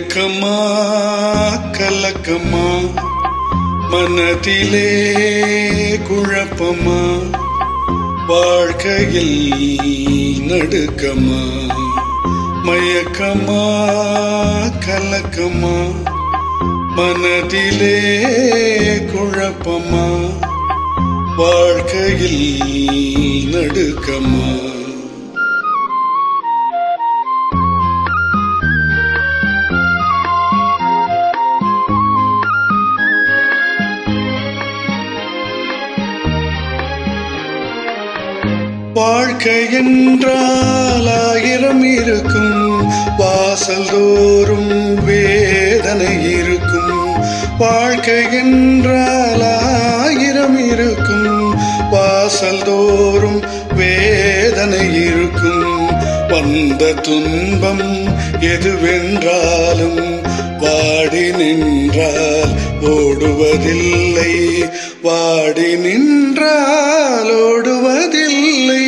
மயக்கமா கலக்கமா மனதிலே குழப்பமா வாழ்க்கையில் நடுக்கமா மயக்கமா கலக்கமா மனதிலே குழப்பமா வாழ்க்கையில் நடுக்கமா வாழ்க்கை என்றால் 1000 இருக்கும் வாசல் தோறும் வேதனை இருக்கும் வாழ்க்கை என்றால் 1000 இருக்கும் வாசல் தோறும் வேதனை இருக்கும் வந்த துன்பம் எதுவென்றாலும் வாடி நின்றால் ஓடுவதில்லை வாடி நின்றால் ஓடுவதில்லை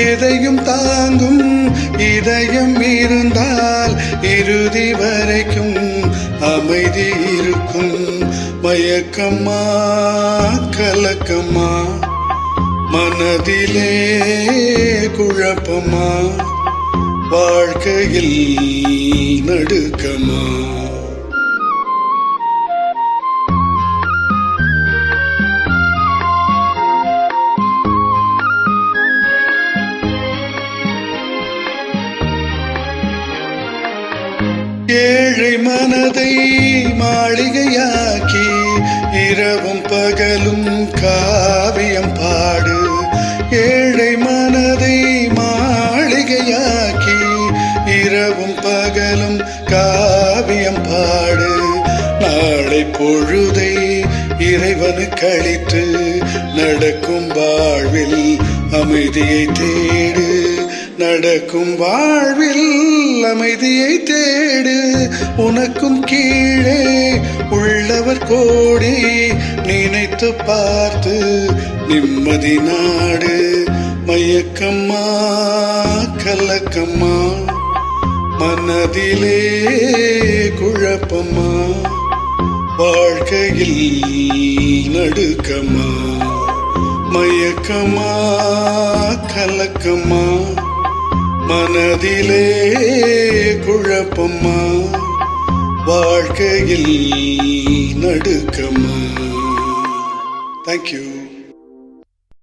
எதையும் தாங்கும் இதயம் இருந்தால் இறுதி வரைக்கும் அமைதி இருக்கும் மயக்கமா கலக்கமா மனதிலே குழப்பமா வாழ்க்கையில் நடுக்கமா ஏழை மனதை மாளிகையாக்கி இரவும் பகலும் காவியம் பாடு ஏழை மனதை மாளிகையாக்கி இரவும் பகலும் காவியம் பாடு நாளை பொழுதை இறைவனுக்கு அளித்து நடக்கும் வாழ்வில் அமைதியை தேடு நடக்கும் வாழ்வில் அமைதியை தேடு உனக்கும் கீழே உள்ளவர் கோடி நினைத்து பார்த்து நிம்மதி நாடு மயக்கமா கலக்கமா மனதிலே குழப்பமா வாழ்க்கையில் நடுக்கமா மயக்கமா கலக்கமா மனதிலே குழப்பமா வாழ்க்கையில் நடுக்கமா. Thank you.